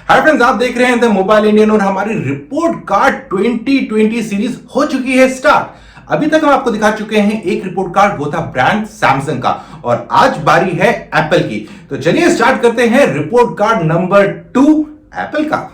Hi friends, आप देख रहे हैं द मोबाइल इंडियन और हमारी रिपोर्ट कार्ड 2020 सीरीज हो चुकी है स्टार्ट। अभी तक हम आपको दिखा चुके हैं एक रिपोर्ट कार्ड, वो था ब्रांड सैमसंग का, और आज बारी है एप्पल की। तो चलिए स्टार्ट करते हैं रिपोर्ट कार्ड नंबर 2 एप्पल का।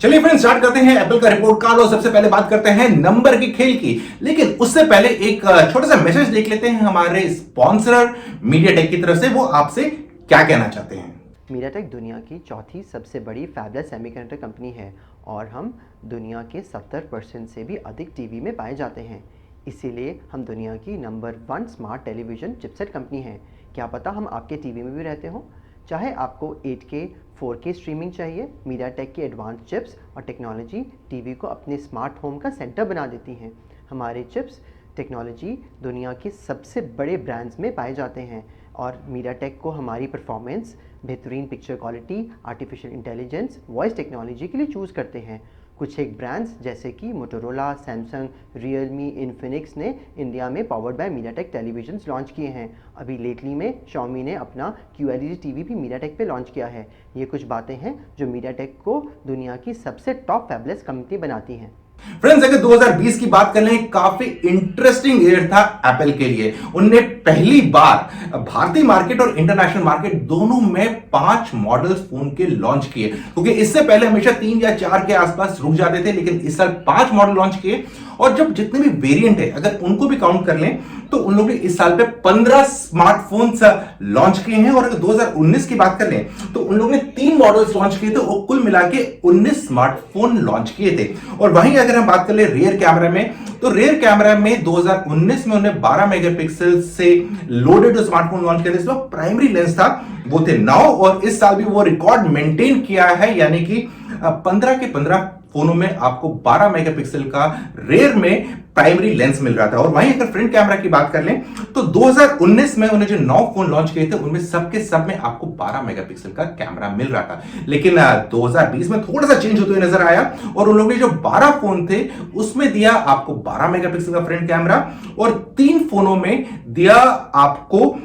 चलिए फ्रेंड्स, स्टार्ट करते हैं एप्पल का रिपोर्ट कार्ड और सबसे पहले बात करते हैं नंबर की खेल की। लेकिन उससे पहले एक छोटा सा मैसेज देख लेते हैं हमारे स्पॉन्सर मीडियाटेक की तरफ से। वो आपसे क्या कहना चाहते हैं? मीडियाटेक दुनिया की चौथी सबसे बड़ी फैबलेस सेमीकंडक्टर कंपनी है और हम दुनिया के 70% से भी अधिक टीवी में पाए जाते हैं। इसीलिए हम दुनिया की number 1 smart television chipset company है। क्या पता हम आपके टीवी में भी रहते हों। चाहे आपको 8K 4K स्ट्रीमिंग चाहिए, मीडियाटेक की एडवांस चिप्स और टेक्नोलॉजी टीवी को अपने स्मार्ट होम का सेंटर बना देती हैं। हमारे चिप्स टेक्नोलॉजी दुनिया के सबसे बड़े ब्रांड्स में पाए जाते हैं और मीडियाटेक को हमारी परफॉर्मेंस, बेहतरीन picture quality, artificial intelligence, voice technology के लिए चूज़ करते हैं। कुछ एक ब्रांड्स जैसे कि मोटोरोला, सैमसंग, रियलमी, इन्फिनिक्स ने इंडिया में powered by MediaTek televisions launch किए हैं। अभी लेटली में Xiaomi ने अपना QLED टीवी भी मीडियाटेक पे लॉन्च किया है। ये कुछ बातें हैं जो मीडियाटेक को दुनिया की सबसे टॉप फैबलेस कंपनी बनाती हैं। फ्रेंड्स, अगर 2020 की बात कर लें, काफी इंटरेस्टिंग ईयर था एप्पल के लिए। उनने पहली बार भारतीय मार्केट और इंटरनेशनल मार्केट दोनों में 5 मॉडल्स फोन के लॉन्च किए, क्योंकि इससे पहले हमेशा 3 या 4 के आसपास रुक जाते थे, लेकिन इस साल 5 मॉडल लॉन्च किए। और जब जितने भी वेरिएंट है, अगर उनको भी काउंट कर लें, तो उन लोगों ने इस साल पे 15 स्मार्टफोन्स लॉन्च किए हैं। और अगर 2019 की बात कर लें, तो उन लोगों ने 3 मॉडल्स लॉन्च किए थे और कुल मिला के 19 स्मार्टफोन लॉन्च किए थे। और वहीं अगर हम बात कर ले रियर कैमरा में, तो रियर कैमरा में 2019 में उन्हें 12 मेगापिक्सल से लोडेड स्मार्टफोन लॉन्च किया था। इसमें प्राइमरी लेंस था, वो थे 9, और इस साल भी वो रिकॉर्ड मेंटेन किया है, यानी कि 15 के 15 फोनों में आपको 12 मेगापिक्सल का रेयर में प्राइमरी लेंस मिल रहा था। और वहीं अगर फ्रंट कैमरा की बात कर लें, तो 2019 में उन्हें जो 9 फोन लॉन्च किए थे, उनमें सबके सब में आपको 12 मेगापिक्सल का कैमरा मिल रहा था। लेकिन 2020 में थोड़ा सा चेंज होते हुए नजर आया, और उन लोगों ने जो 12 फोन थे उसमें दिया आपको 12 मेगापिक्सल का फ्रंट कैमरा, और 3 फोनों में दिया आपको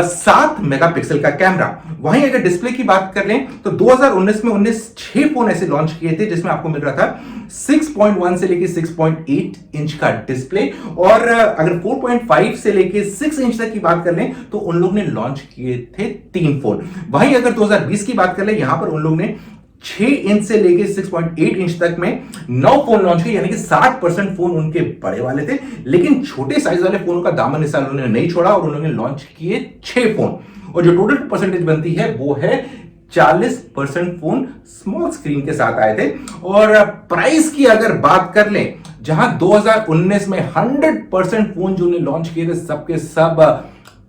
7 मेगापिक्सल का कैमरा। वहीं अगर डिस्प्ले की बात कर लें, तो 2019 में उन्हें 6 फोन ऐसे लॉन्च किए थे जिसमें आपको मिल रहा था 6.1 से लेके 6.8 इंच का डिस्प्ले। और अगर 4.5 से लेके 6 इंच तक की बात कर लें, तो उन लोगों ने लॉन्च किए थे 3 फोन। वहीं अगर 2020 की बात कर लें, यहां पर उन लोगों ने 6 इंच से लेके 6.8 इंच तक में 9 फोन लॉन्च किए, यानी कि 60% फोन उनके बड़े वाले थे। लेकिन छोटे साइज वाले फोनों का दामन इस साल उन्होंने नहीं छोड़ा और उन्होंने लॉन्च किए 6 फोन। और जो टोटल परसेंटेज बनती है वो है 40% फोन स्मॉल स्क्रीन के साथ आए थे। और प्राइस की अगर बात कर लें, जहां 2019 में 100% फोन जो लॉन्च किए थे सबके सब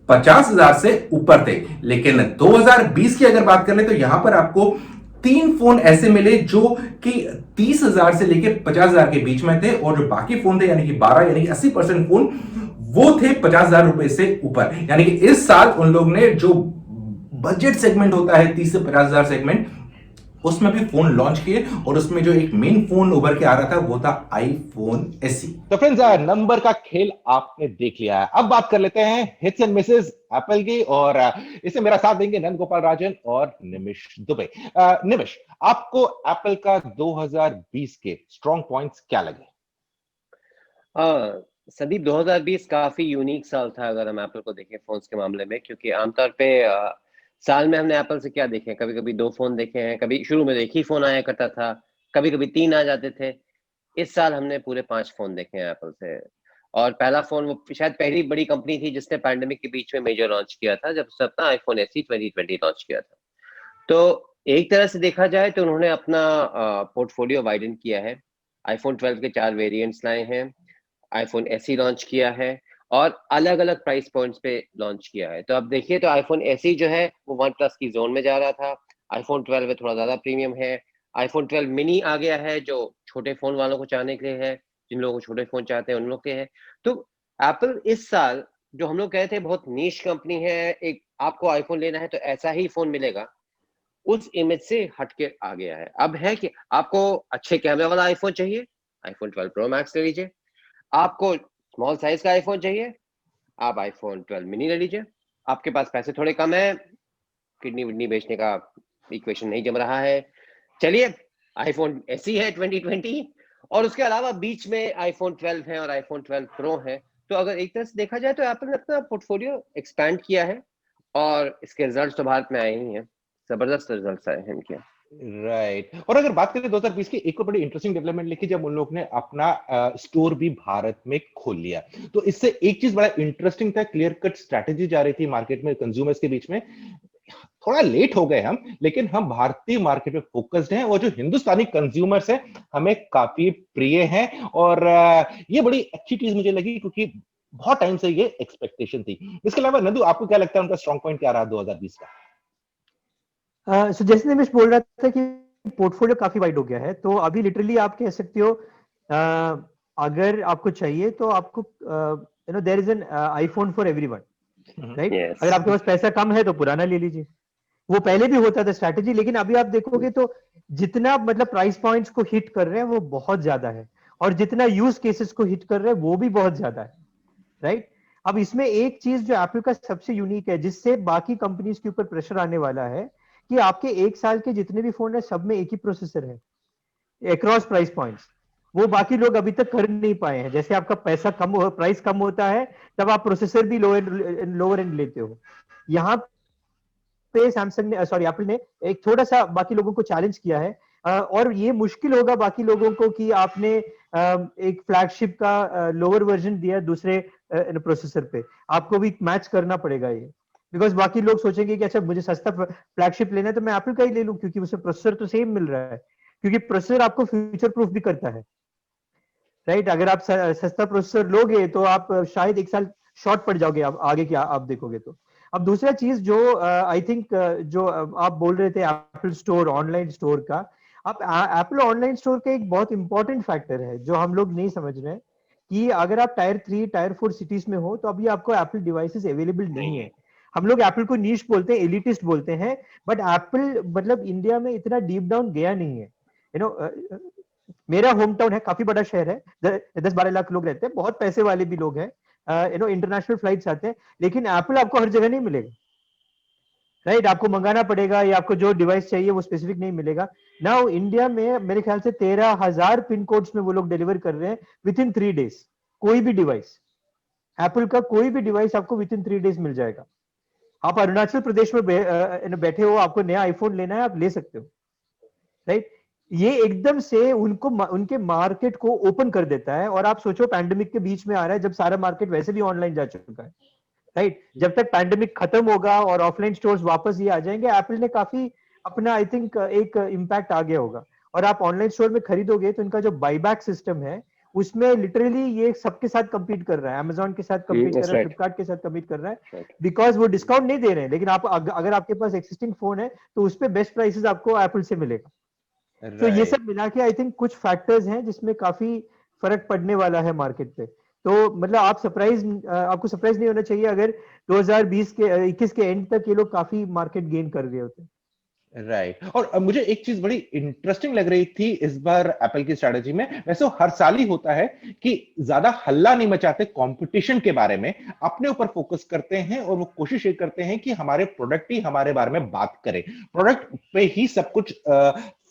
50,000 से ऊपर थे, लेकिन 2020 की अगर बात कर लें, तो यहां पर आपको 3 फोन ऐसे मिले जो कि 30,000 से लेके 50,000 के बीच में थे, और जो बाकी फोन थे यानी कि 12 यानी कि 80% फोन वो थे 50,000 रुपए से ऊपर। यानी कि इस साल उन लोग ने जो बजट सेगमेंट होता है 30 से 50,000 सेगमेंट, उसमें भी फोन लॉन्च किए, और उसमें जो एक मेन फोन उभर के आ रहा था वो था आईफोन एसई। तो फ्रेंड्स, नंबर का खेल आपने देख लिया है। अब बात कर लेते हैं हिट्स एंड मिसेस एप्पल की, और इसे मेरा साथ देंगे नंद गोपाल राजन और निमिष दुबे। निमिष, आपको एप्पल का 2020 के स्ट्रॉन्ग पॉइंट्स क्या लगे? संदीप, 2020 काफी यूनिक साल था अगर हम एप्पल को देखें फोन्स के मामले में, क्योंकि आमतौर पे साल में हमने एप्पल से क्या देखे हैं, कभी कभी 2 फोन देखे हैं, कभी शुरू में एक ही फोन आया करता था, कभी कभी 3 आ जाते थे। इस साल हमने पूरे 5 फोन देखे हैं एप्पल से। और पहला फोन, वो शायद पहली बड़ी कंपनी थी जिसने पैंडेमिक के बीच में मेजर लॉन्च किया था, जब उसने अपना आईफोन एसई 2020 लॉन्च किया था। तो एक तरह से देखा जाए तो उन्होंने अपना पोर्टफोलियो वाइडन किया है। आईफोन 12 के 4 वेरिएंट्स लाए हैं, आईफोन एसई लॉन्च किया है, और अलग अलग प्राइस पॉइंट्स पे लॉन्च किया है। तो अब देखिए, तो आईफोन एसई जो है वो वन प्लस की जोन में जा रहा था, आईफोन 12 में थोड़ा ज्यादा प्रीमियम है। आईफोन 12 मिनी आ गया है, जो छोटे फोन वालों को चाहने के लिए है, जिन लोगों को छोटे फोन चाहते हैं उन लोग के हैं। तो एप्पल इस साल, जो हम लोग कहे थे बहुत नीश कंपनी है, एक आपको आईफोन लेना है तो ऐसा ही फोन मिलेगा, उस इमेज से हटके आ गया है। अब है कि आपको अच्छे कैमरे वाला आईफोन चाहिए, आईफोन 12 प्रो मैक्स ले लीजिए। आपको स्मॉल साइज का आईफोन चाहिए, आप आईफोन 12 मिनी ले लीजिए। आपके पास पैसे थोड़े कम है, किडनी विडनी बेचने का इक्वेशन नहीं जम रहा है, चलिए आईफोन ऐसी है 2020, और उसके अलावा बीच में आईफोन 12 है और आईफोन 12 प्रो है। तो अगर एक तरह से देखा जाए तो एप्पल ने अपना पोर्टफोलियो एक्सपैंड किया है, और इसके रिजल्ट्स तो भारत में आए ही हैं, जबरदस्त रिजल्ट्स आए हैं इनके। राइट। और अगर बात करें 2020 की, एक और बड़ी इंटरेस्टिंग डेवलपमेंट लिखी जब उन लोग ने अपना स्टोर भी भारत में खोल लिया। तो इससे एक चीज बड़ा इंटरेस्टिंग था, क्लियर कट स्ट्रैटेजी जा रही थी मार्केट में कंज्यूमर्स के बीच में। थोड़ा लेट हो गए हम, लेकिन हम भारतीय मार्केट पे फोकस्ड हैं, और जो हिंदुस्तानी कंज्यूमर्स हैं हमें काफी प्रिय हैं। और ये बड़ी अच्छी चीज मुझे लगी, क्योंकि बहुत टाइम से ये एक्सपेक्टेशन थी। इसके अलावा नंदू, आपको क्या लगता है उनका स्ट्रॉन्ग पॉइंट क्या रहा 2020 का? सो जैसे निमिष बोल रहा था कि पोर्टफोलियो काफी वाइड हो गया है, तो अभी लिटरली आप कह सकते हो अगर आपको चाहिए तो आपको there is an iPhone for everyone, right? Yes. अगर आपके पास पैसा कम है तो पुराना ले लीजिए। वो पहले भी होता था स्ट्रैटेजी, लेकिन अभी आप देखोगे तो जितना मतलब प्राइस पॉइंट्स को हिट कर रहे हैं वो बहुत ज्यादा है, और जितना यूज केसेस को हिट कर रहे हैं वो भी बहुत ज्यादा है, राइट? अब इसमें एक चीज जो एप्पल का सबसे यूनिक है, जिससे बाकी कंपनीज के ऊपर प्रेशर आने वाला है, कि आपके 1 साल के जितने भी फोन है सब में एक ही प्रोसेसर है अक्रॉस प्राइस पॉइंट्स। वो बाकी लोग अभी तक कर नहीं पाए हैं। जैसे आपका पैसा कम हो, प्राइस कम होता है, तब आप प्रोसेसर भी लोअर एंड लेते हो। यहाँ पे सैमसंग ने, सॉरी, एप्पल ने एक थोड़ा सा बाकी लोगों को चैलेंज किया है, और ये मुश्किल होगा बाकी लोगों को कि आपने एक फ्लैगशिप का लोअर वर्जन दिया दूसरे प्रोसेसर पे, आपको भी मैच करना पड़ेगा ये, बिकॉज बाकी लोग सोचेंगे कि अच्छा मुझे सस्ता फ्लैगशिप लेना है तो मैं एप्पल का ही ले लूं, क्योंकि उसमें प्रोसेसर तो सेम मिल रहा है, क्योंकि प्रोसेसर आपको फ्यूचर प्रूफ भी करता है, राइट? अगर आप सस्ता प्रोसेसर लोगे तो आप शायद 1 साल शॉर्ट पड़ जाओगे, आप आगे क्या आप देखोगे तो। अब दूसरा चीज जो आई थिंक जो आप बोल रहे थे एप्पल स्टोर, ऑनलाइन स्टोर का, आप एप्पल ऑनलाइन स्टोर का एक बहुत इंपॉर्टेंट फैक्टर है जो हम लोग नहीं समझ रहे हैं, कि अगर आप टायर 3 टायर 4 सिटीज में हो तो अभी आपको एप्पल डिवाइसेस अवेलेबल नहीं है। हम लोग एप्पल को नीश बोलते हैं, एलिटिस्ट बोलते हैं, बट एप्पल मतलब इंडिया में इतना डीप डाउन गया नहीं है। मेरा होम टाउन है, काफी बड़ा शहर है, 10-12 लाख लोग रहते हैं, बहुत पैसे वाले भी लोग हैं, इंटरनेशनल फ्लाइट्स आते हैं, लेकिन एप्पल आपको हर जगह नहीं मिलेगा, राइट? आपको मंगाना पड़ेगा, या आपको जो डिवाइस चाहिए वो स्पेसिफिक नहीं मिलेगा। नाउ इंडिया में मेरे ख्याल से 13,000 पिन कोड्स में वो लोग डिलीवर कर रहे हैं विद इन 3 डेज। कोई भी डिवाइस, एप्पल का कोई भी डिवाइस आपको विद इन 3 डेज मिल जाएगा। आप अरुणाचल प्रदेश में बैठे हो, आपको नया आईफोन लेना है, आप ले सकते हो, राइट? ये एकदम से उनको उनके मार्केट को ओपन कर देता है। और आप सोचो पैंडेमिक के बीच में आ रहा है, जब सारा मार्केट वैसे भी ऑनलाइन जा चुका है, राइट? जब तक पैंडेमिक खत्म होगा और ऑफलाइन स्टोर्स वापस ये आ जाएंगे, एप्पल ने काफी अपना आई थिंक एक इम्पैक्ट आ गया होगा। और आप ऑनलाइन स्टोर में खरीदोगे तो इनका जो बाईबैक सिस्टम है, उसमें लिटरली ये सबके साथ compete कर रहा है, अमेजोन के साथ compete कर रहा है, फ्लिपकार्ट के साथ compete कर रहा है, बिकॉज वो डिस्काउंट नहीं दे रहे हैं। लेकिन आप अगर आपके पास एक्सिस्टिंग फोन है तो उस पर बेस्ट प्राइसेस आपको एप्पल से मिलेगा। तो ये सब मिला के आई थिंक कुछ फैक्टर्स हैं जिसमें काफी फर्क पड़ने वाला है मार्केट पे। तो मतलब आपको सरप्राइज नहीं होना चाहिए अगर 2020 के 21 के एंड तक ये लोग काफी मार्केट गेन कर रहे होते। राइट। और मुझे एक चीज बड़ी इंटरेस्टिंग लग रही थी इस बार एप्पल की स्ट्रेटजी में, वैसे हर साल ही होता है कि ज्यादा हल्ला नहीं मचाते कंपटीशन के बारे में, अपने ऊपर फोकस करते हैं, और वो कोशिश ये करते हैं कि हमारे प्रोडक्ट ही हमारे बारे में बात करे, प्रोडक्ट पे ही सब कुछ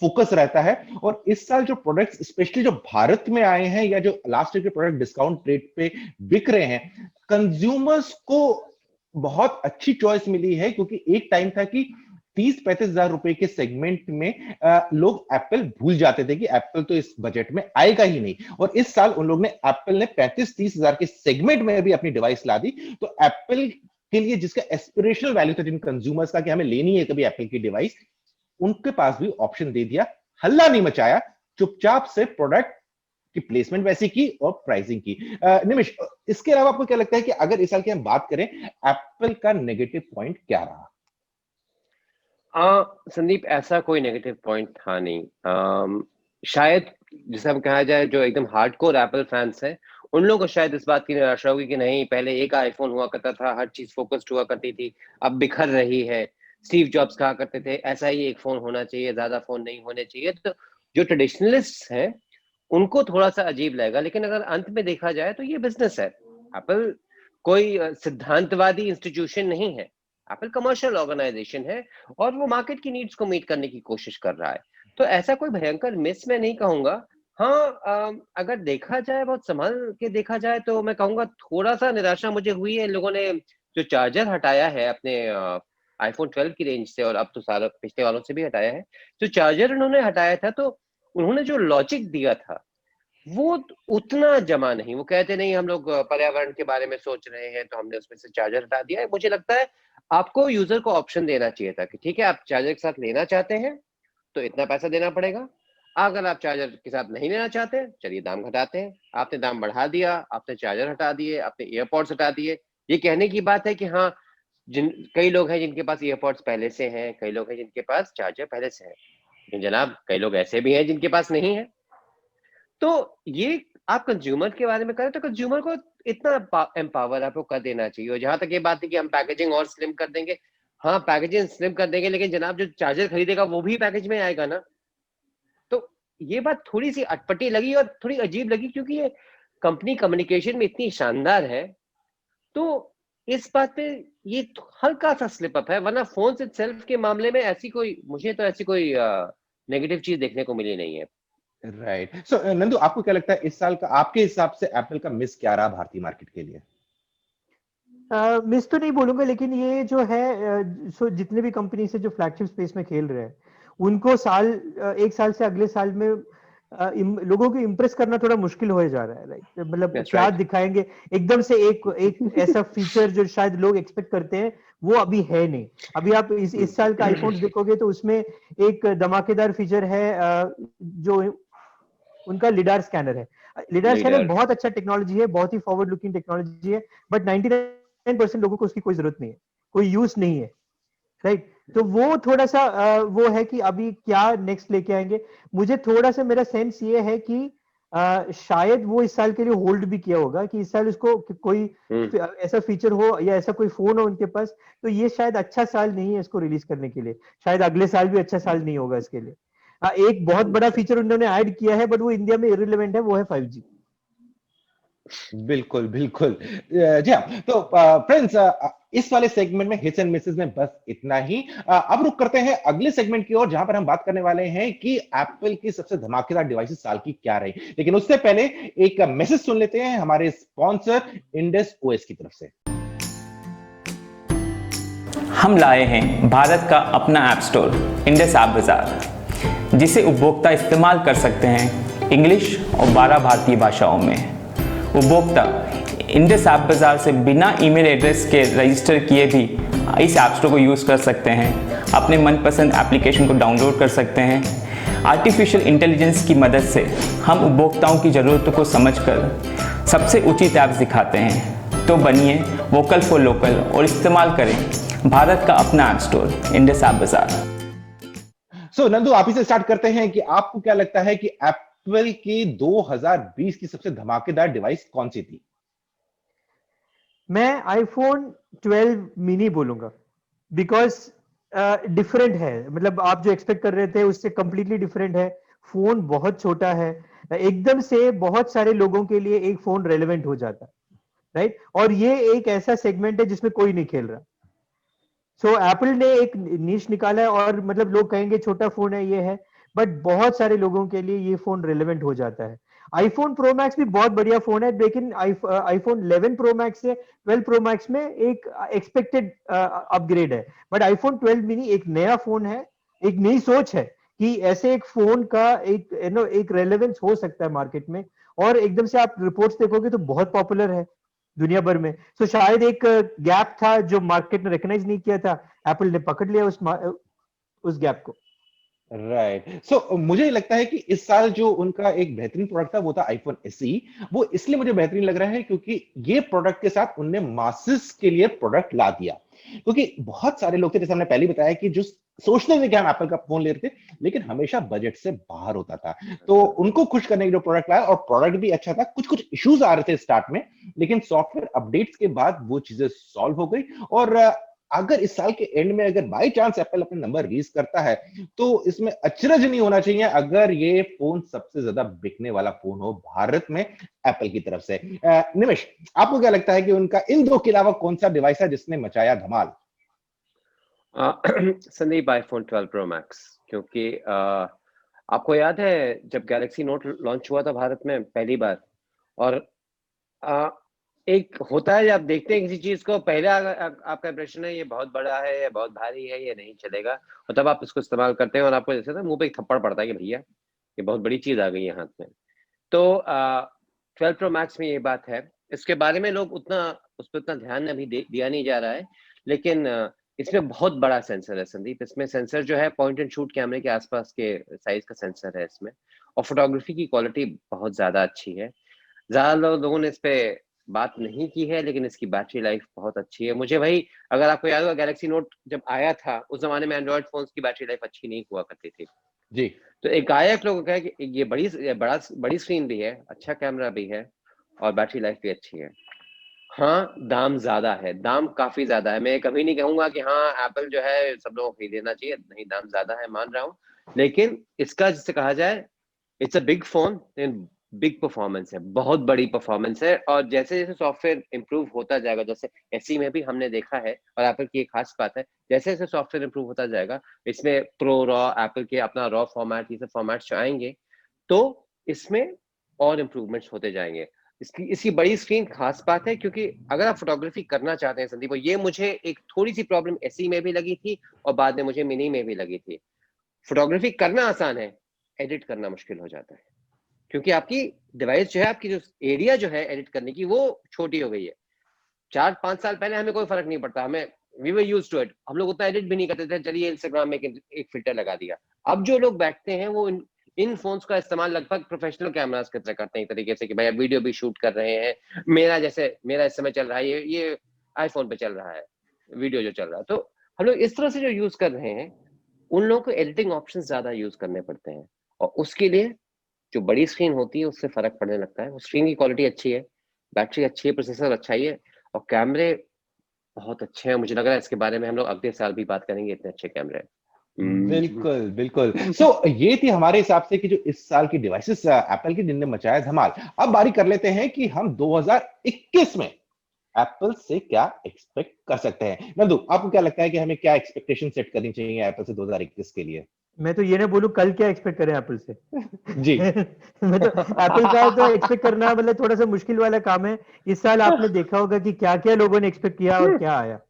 फोकस रहता है। और इस साल जो प्रोडक्ट्स स्पेशली जो भारत में आए हैं, या जो लास्ट ईयर के प्रोडक्ट डिस्काउंट रेट पे बिक रहे हैं, कंज्यूमर्स को बहुत अच्छी चॉइस मिली है। क्योंकि एक टाइम था कि 30-35 हजार रुपए के सेगमेंट में लोग एप्पल भूल जाते थे कि एप्पल तो इस बजट में आएगा ही नहीं, और इस साल उन लोग ने एप्पल ने 35-30 हजार के सेगमेंट में भी अपनी डिवाइस ला दी। तो एप्पल के लिए जिसका एस्पिरेशनल वैल्यू था जिन कंज्यूमर्स का कि हमें लेनी है कभी एप्पल की डिवाइस, उनके पास भी ऑप्शन दे दिया, हल्ला नहीं मचाया, चुपचाप से प्रोडक्ट की प्लेसमेंट वैसी की और प्राइसिंग की। निमिष, इसके अलावा आपको क्या लगता है कि अगर इस साल की हम बात करें, एप्पल का नेगेटिव पॉइंट क्या रहा? संदीप, ऐसा कोई नेगेटिव पॉइंट था नहीं। शायद जिसे हम कहा जाए, जो एकदम हार्डकोर एप्पल फैंस हैं, उन लोगों को शायद इस बात की निराशा होगी कि नहीं, पहले एक आईफोन हुआ करता था, हर चीज फोकस्ड हुआ करती थी, अब बिखर रही है। स्टीव जॉब्स कहा करते थे ऐसा ही एक फोन होना चाहिए, ज्यादा फोन नहीं होने चाहिए। तो जो ट्रेडिशनलिस्ट हैं उनको थोड़ा सा अजीब लगेगा, लेकिन अगर अंत में देखा जाए तो ये बिजनेस है। एप्पल कोई सिद्धांतवादी इंस्टीट्यूशन नहीं है, एप्पल कमर्शियल ऑर्गेनाइजेशन है और वो मार्केट की नीड्स को मीट करने की कोशिश कर रहा है। तो ऐसा कोई भयंकर मिस मैं नहीं कहूंगा। हाँ, अगर देखा जाए, बहुत संभल के देखा जाए, तो मैं कहूंगा थोड़ा सा निराशा मुझे हुई है। इन लोगों ने जो चार्जर हटाया है अपने आईफोन 12 की रेंज से, और अब तो सारा पिछले वालों से भी हटाया है, जो चार्जर उन्होंने हटाया था, तो उन्होंने जो लॉजिक दिया था वो उतना जमा नहीं। वो कहते नहीं हम लोग पर्यावरण के बारे में सोच रहे हैं तो हमने उसमें से चार्जर हटा दिया है। मुझे लगता है आपको यूजर को ऑप्शन देना चाहिए था कि ठीक है, आप चार्जर के साथ लेना चाहते हैं तो इतना पैसा देना पड़ेगा, अगर आप चार्जर के साथ नहीं लेना चाहते, चलिए दाम घटाते हैं। आपने दाम बढ़ा दिया, आपने चार्जर हटा दिए, आपने ईयरपॉड्स हटा दिए। ये कहने की बात है कि हाँ, कई लोग हैं जिनके पास ईयरपॉड्स पहले से हैं, कई लोग हैं जिनके पास चार्जर पहले से है, लेकिन जनाब कई लोग ऐसे भी हैं जिनके पास नहीं है। तो ये आप कंज्यूमर के बारे में करें तो कंज्यूमर को इतना एम्पावर आपको कर देना चाहिए। और जहां तक ये बात है कि हम पैकेजिंग और स्लिम कर देंगे, हाँ पैकेजिंग स्लिम कर देंगे, लेकिन जनाब जो चार्जर खरीदेगा वो भी पैकेज में आएगा ना। तो ये बात थोड़ी सी अटपटी लगी और थोड़ी अजीब लगी, क्योंकि ये कंपनी कम्युनिकेशन में इतनी शानदार है। तो इस बात पे ये हल्का सा स्लिप अप है, वरना फोन इटसेल्फ के मामले में ऐसी कोई, मुझे तो ऐसी कोई नेगेटिव चीज देखने को मिली नहीं है। राइट। सो नंदू, आपको क्या लगता है इस साल का आपके हिसाब से एप्पल का मिस क्या रहा भारतीय मार्केट के लिए? मिस तो नहीं बोलूंगा, लेकिन ये जो है जितने भी कंपनी से जो फ्लैगशिप स्पेस में खेल रहे हैं, उनको एक साल से अगले साल में लोगों को इम्प्रेस करना थोड़ा मुश्किल हो जा रहा है। राइट, मतलब That's क्या right. दिखाएंगे एकदम से, एक ऐसा फीचर जो शायद लोग एक्सपेक्ट करते हैं वो अभी है नहीं। अभी आप इस साल का आईफोन देखोगे तो उसमें एक धमाकेदार फीचर है, जो उनका लिडार स्कैनर है। Lidar scanner leader. बहुत अच्छा टेक्नोलॉजी है, बहुत ही फॉरवर्ड लुकिंग टेक्नोलॉजी है, बट 99% लोगों को उसकी कोई जरूरत नहीं है, कोई यूज नहीं है। राइट, तो वो थोड़ा सा वो है कि अभी क्या नेक्स्ट लेके आएंगे। मुझे थोड़ा सा, मेरा सेंस ये है कि शायद वो इस साल के लिए होल्ड भी किया होगा कि इस साल उसको कोई ऐसा फीचर हो या ऐसा कोई फोन हो उनके पास, तो ये शायद अच्छा साल नहीं है इसको रिलीज करने के लिए। शायद अगले साल भी अच्छा साल नहीं होगा इसके लिए। एक बहुत बड़ा फीचर उन्होंने ऐड किया है, बट वो इंडिया में इररिलेवेंट है, वो है 5G। बिल्कुल बिल्कुल। जी हाँ, तो फ्रेंड्स, इस वाले सेगमेंट में हिट्स एंड मिसेस में बस इतना ही। अब रुक करते हैं अगले सेगमेंट की ओर, जहां पर हम बात करने वाले हैं कि एप्पल की सबसे धमाकेदार डिवाइसेस साल की क्या रही। लेकिन उससे पहले एक मैसेज सुन लेते हैं हमारे स्पॉन्सर इंडस ओएस की तरफ से। हम लाए हैं भारत का अपना ऐप स्टोर इंडस ऐप बाजार, जिसे उपभोक्ता इस्तेमाल कर सकते हैं इंग्लिश और 12 भारतीय भाषाओं में। उपभोक्ता इंडस ऐप बाजार से बिना ईमेल एड्रेस के रजिस्टर किए भी इस ऐप स्टोर को यूज़ कर सकते हैं। अपने मनपसंद एप्लीकेशन को डाउनलोड कर सकते हैं। आर्टिफिशियल इंटेलिजेंस की मदद से हम उपभोक्ताओं की ज़रूरतों को समझकर सबसे उचित ऐप्स दिखाते हैं। तो बनिए वोकल फॉर लोकल और इस्तेमाल करें भारत का अपना ऐप स्टोर इंडस ऐप बाजार। सो नंदू, आप ही से स्टार्ट करते हैं कि आपको क्या लगता है कि एप्पल की 2020 की सबसे धमाकेदार डिवाइस कौन सी थी? मैं आईफोन 12 मिनी बोलूंगा, बिकॉज डिफरेंट है। मतलब आप जो एक्सपेक्ट कर रहे थे उससे कंप्लीटली डिफरेंट है। फोन बहुत छोटा है, एकदम से बहुत सारे लोगों के लिए एक फोन रेलेवेंट हो जाता है। राइट, और ये एक ऐसा सेगमेंट है जिसमें कोई नहीं खेल रहा। सो एप्पल ने एक नीश निकाला है, और मतलब लोग कहेंगे छोटा फोन है ये है, बट बहुत सारे लोगों के लिए ये फोन रेलेवेंट हो जाता है। आईफोन प्रो मैक्स भी बहुत बढ़िया फोन है, लेकिन आईफोन 11 प्रो मैक्स से 12 प्रो मैक्स में एक एक्सपेक्टेड अपग्रेड है। बट आईफोन 12 मिनी एक नया फोन है, एक नई सोच है कि ऐसे एक फोन का एक रेलेवेंस हो सकता है मार्केट में। और एकदम से आप रिपोर्ट्स देखोगे तो बहुत पॉपुलर है दुनिया भर में। सो शायद एक गैप था जो मार्केट ने रिकॉग्नाइज नहीं किया था, एप्पल ने पकड़ लिया उस गैप को। राइट। सो मुझे लगता है कि इस साल जो उनका एक बेहतरीन प्रोडक्ट था वो था आईफोन एसई। वो इसलिए मुझे बेहतरीन लग रहा है क्योंकि ये प्रोडक्ट के साथ उनने मासेस के लिए प्रोडक्ट ला दिया। क्योंकि बहुत सारे लोग थे, जैसे हमने पहले बताया, कि जो सोचते थे कि हम एप्पल का फोन ले रहे थे लेकिन हमेशा बजट से बाहर होता था। तो उनको खुश करने के लिए प्रोडक्ट लाया, और प्रोडक्ट भी अच्छा था। कुछ कुछ इश्यूज आ रहे थे स्टार्ट में, लेकिन सॉफ्टवेयर अपडेट्स के बाद वो चीजें सॉल्व हो गई। और अगर इस साल के एंड में अगर बाय चांस एप्पल अपने नंबर रिलीज करता है, तो इसमें अचरज नहीं होना चाहिए अगर ये फोन सबसे ज्यादा बिकने वाला फोन हो भारत में एप्पल की तरफ से। निमिष, आपको क्या लगता है कि उनका इन दो के अलावा कौन सा डिवाइस है जिसने मचाया धमाल? संदीप, आईफोन 12 प्रो मैक्स, क्योंकि आपको याद है जब गैलेक्सी नोट लॉन्च हुआ था भारत में पहली बार, और आ, एक होता है जब आप देखते हैं किसी चीज को, पहले आपका इंप्रेशन है ये बहुत बड़ा है, ये बहुत भारी है, ये नहीं चलेगा, और तब आप इसको इस्तेमाल करते हैं और आपको जैसे ना मुंह पे एक थप्पड़ पड़ता है कि भैया ये बहुत बड़ी चीज आ गई है हाथ में। तो 12 प्रो मैक्स में ये बात है, इसके बारे में लोग उतना उस पर उतना ध्यान अभी दिया नहीं जा रहा है, लेकिन इसमें बहुत बड़ा सेंसर है संदीप। इसमें सेंसर जो है पॉइंट एंड शूट कैमरे के आसपास के साइज का सेंसर है इसमें, और फोटोग्राफी की क्वालिटी बहुत ज्यादा अच्छी है। ज्यादा लोगों ने इस पे बात नहीं की है, लेकिन इसकी बैटरी लाइफ बहुत अच्छी है। मुझे भाई, अगर आपको याद होगा गैलेक्सी नोट जब आया था उस जमाने में एंड्रॉइड फोन्स की बैटरी लाइफ अच्छी नहीं हुआ करती थी जी। तो एक गायक लोगों का है कि ये बड़ी स्क्रीन भी है, अच्छा कैमरा भी है, और बैटरी लाइफ भी अच्छी है। हाँ, दाम ज्यादा है, दाम काफी ज्यादा है। मैं कभी नहीं कहूंगा कि हाँ एप्पल जो है सब लोगों को खरीद लेना चाहिए, नहीं, दाम ज्यादा है, मान रहा हूँ, लेकिन इसका जिससे कहा जाए it's a big phone and big performance है, बहुत बड़ी परफॉर्मेंस है। और जैसे जैसे सॉफ्टवेयर इंप्रूव होता जाएगा, जैसे एसई में भी हमने देखा है, और एप्पल की एक खास बात है, जैसे जैसे सॉफ्टवेयर इंप्रूव होता जाएगा, इसमें प्रो, रॉ, एप्पल के अपना रॉ फॉर्मेट, ये सब फॉर्मेट्स जो आएंगे, तो इसमें और इम्प्रूवमेंट्स होते जाएंगे। इसकी बड़ी स्क्रीन खास बात है, क्योंकि अगर आप फोटोग्राफी करना चाहते हैं संदीप, ये मुझे एक थोड़ी सी प्रॉब्लम एसई में भी लगी थी और बाद में मुझे मिनी में भी लगी थी। फोटोग्राफी करना आसान है, एडिट करना मुश्किल हो जाता है, क्योंकि आपकी डिवाइस जो है, आपकी जो एरिया जो है एडिट करने की, वो छोटी हो गई है। 4-5 साल पहले हमें कोई फर्क नहीं पड़ता, हमें we were used to it, हम लोग उतना एडिट भी नहीं करते थे, चलिए इंस्टाग्राम में एक फिल्टर लगा दिया। अब जो लोग बैठते हैं वो इन फोन्स का इस्तेमाल लगभग प्रोफेशनल कैमरास की तरह करते हैं, तरीके से कि भाई वीडियो भी शूट कर रहे हैं। मेरा इस समय चल रहा है, ये आईफोन पे चल रहा है वीडियो जो चल रहा है, तो हम लोग इस तरह से जो यूज कर रहे हैं, उन लोगों को एडिटिंग ऑप्शन ज्यादा यूज करने पड़ते हैं, और उसके लिए जो बड़ी स्क्रीन होती है उससे फर्क पड़ने लगता है। स्क्रीन की क्वालिटी अच्छी है, बैटरी अच्छी है, प्रोसेसर अच्छा ही है, और कैमरे बहुत अच्छे हैं। मुझे लग रहा है इसके बारे में हम लोग अगले साल भी बात करेंगे, इतने अच्छे कैमरे हैं। बिल्कुल बिल्कुल। सो ये थी हमारे हिसाब से कि जो इस साल की डिवाइसेस एप्पल की जिनने मचाया धमाल। अब बारी कर लेते हैं कि हम 2021 में एप्पल से क्या एक्सपेक्ट कर सकते हैं। नंदू, आपको क्या लगता है कि हमें क्या एक्सपेक्टेशन सेट करनी चाहिए एप्पल से 2021 के लिए? मैं तो ये ना बोलूं कल क्या एक्सपेक्ट करें एप्पल से। जी। मैं तो एप्पल का तो एक्सपेक्ट करना मतलब थोड़ा सा मुश्किल वाला काम है। इस साल आपने देखा होगा कि क्या क्या लोगों ने एक्सपेक्ट किया और क्या आया,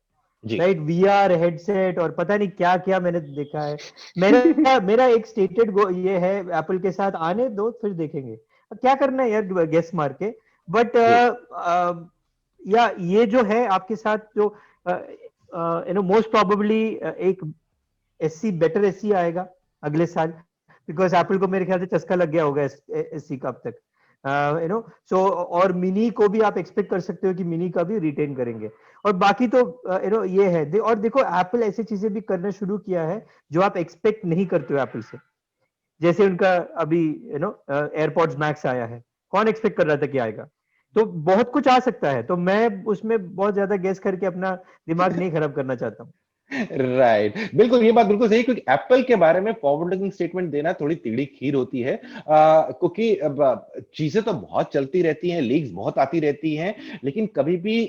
जी। राइट? वीआर हेडसेट और पता नहीं क्या क्या मैंने देखा है। मेरा एक स्टेटेड ये है, एप्पल के साथ आने दो फिर देखेंगे क्या करना है यार, गेस मार के। बट या ये जो है आपके साथ जो मोस्ट प्रोबेबली एक एससी, बेटर एससी आएगा अगले साल, बिकॉज एप्पल को मेरे ख्याल से चस्का लग गया होगा एससी का अब तक, सो और मिनी को भी आप एक्सपेक्ट कर सकते हो कि मिनी का भी रिटेन करेंगे। और बाकी तो ये है और देखो एप्पल ऐसी चीजें भी करना शुरू किया है जो आप एक्सपेक्ट नहीं करते हो एप्पल से, जैसे उनका अभी एयरपॉड्स मैक्स आया है, कौन एक्सपेक्ट कर रहा था कि आएगा? तो बहुत कुछ आ सकता है, तो मैं उसमें बहुत ज्यादा गेस करके अपना दिमाग नहीं खराब करना चाहता हूँ। राइट, बिल्कुल, ये बात बिल्कुल सही, क्योंकि एप्पल के बारे में फॉरवर्ड लुकिंग स्टेटमेंट देना थोड़ी तीखी खीर होती है, क्योंकि चीजें तो बहुत चलती रहती हैं, लीक्स बहुत आती रहती हैं, लेकिन कभी भी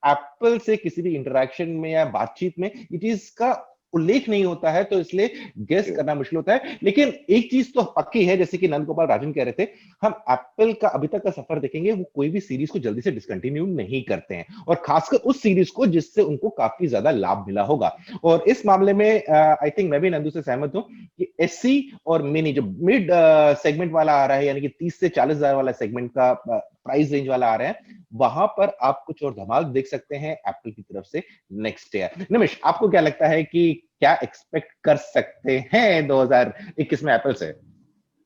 एप्पल से किसी भी इंटरेक्शन में या बातचीत में ये चीज का उल्लेख नहीं होता है, तो इसलिए गेस करना मुश्किल होता है। लेकिन एक चीज तो पक्की है, जैसे कि नंद गोपाल राजन कह रहे थे, हम एप्पल का अभी तक का सफर देखेंगे, वो कोई भी सीरीज को जल्दी से डिसकंटिन्यू नहीं करते हैं, और खासकर उस सीरीज को जिससे उनको काफी ज्यादा लाभ मिला होगा। और इस मामले में आई थिंक मैं भी नंदू से सहमत हूं कि एससी और मिनी जो मिड सेगमेंट वाला आ रहा है, यानी कि 30 से 40 हजार वाला सेगमेंट का प्राइस रेंज वाला आ रहा है, वहां पर आप कुछ और धमाल देख सकते हैं एप्पल की तरफ से नेक्स्ट ईयर। निमिष, आपको क्या लगता है कि क्या एक्सपेक्ट कर सकते हैं 2021 में एप्पल से?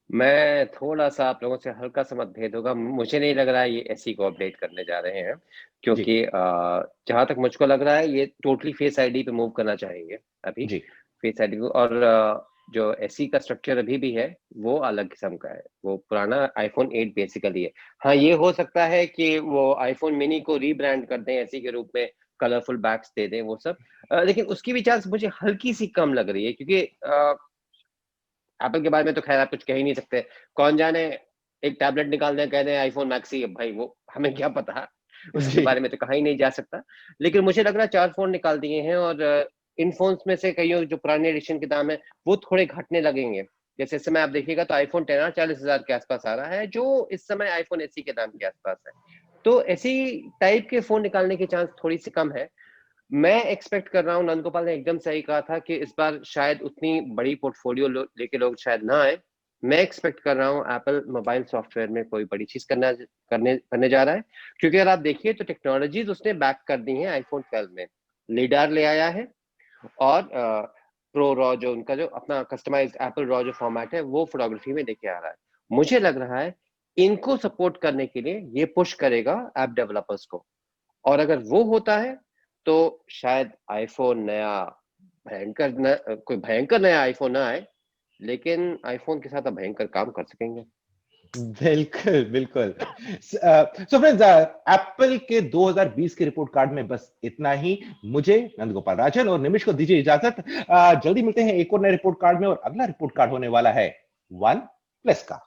मैं थोड़ा सा आप लोगों से हल्का सा मतभेद होगा, मुझे नहीं लग रहा है ये एसई को अपडेट करने जा रहे हैं, क्योंकि जहां तक मुझको लग रहा है ये टोटली फेस आईडी पे मूव करना चाहेंगे अभी, जी। फेस आईडी को। और जो एसई का स्ट्रक्चर अभी भी है वो अलग किस्म का है, वो पुराना आईफोन 8 बेसिकली है। हाँ, ये हो सकता है कि वो आईफोन मिनी को रीब्रांड कर दें एसई के रूप में, कलरफुल बैग्स दे दें वो सब, लेकिन उसकी भी चांस मुझे हल्की सी कम लग रही है, क्योंकि एप्पल के बारे में तो खैर आप कुछ कह ही नहीं सकते। कौन जाने एक टैबलेट निकाल दें, कह दें आईफोन मैक्सी, अब भाई वो हमें क्या पता, उसके जी। बारे में तो कहा ही नहीं जा सकता। लेकिन मुझे लग रहा है 4 फोन निकाल दिए हैं, और इन फोन्स में से कईयों जो पुराने एडिशन के दाम है वो थोड़े घटने लगेंगे। जैसे इस समय आप देखिएगा तो आईफोन 10 40,000 के आसपास आ रहा है, जो इस समय आईफोन एसई के दाम के आसपास है। तो ऐसी टाइप के फोन निकालने की चांस थोड़ी सी कम है। मैं एक्सपेक्ट कर रहा हूँ, नंद गोपाल ने एकदम सही कहा था कि इस बार शायद उतनी बड़ी पोर्टफोलियो लेके लोग शायद ना आए। मैं एक्सपेक्ट कर रहा हूँ एप्पल मोबाइल सॉफ्टवेयर में कोई बड़ी चीज करने जा रहा है, क्योंकि अगर आप देखिए तो टेक्नोलॉजीज उसने बैक कर दी है आईफोन 12 में। लीडार ले आया है, और प्रो रॉ जो उनका जो अपना कस्टमाइज्ड एप्पल रॉ जो फॉर्मेट है वो फोटोग्राफी में लेके आ रहा है। मुझे लग रहा है इनको सपोर्ट करने के लिए ये पुश करेगा ऐप डेवलपर्स को, और अगर वो होता है तो शायद आईफोन नया कोई भयंकर नया आईफोन ना आए, लेकिन आईफोन के साथ अब भयंकर काम कर सकेंगे। बिल्कुल बिल्कुल। सो फ्रेंड्स, एप्पल के 2020 के रिपोर्ट कार्ड में बस इतना ही। मुझे, नंद गोपाल राजन और निमिष को दीजिए इजाजत। जल्दी मिलते हैं एक और नए रिपोर्ट कार्ड में, और अगला रिपोर्ट कार्ड होने वाला है OnePlus का।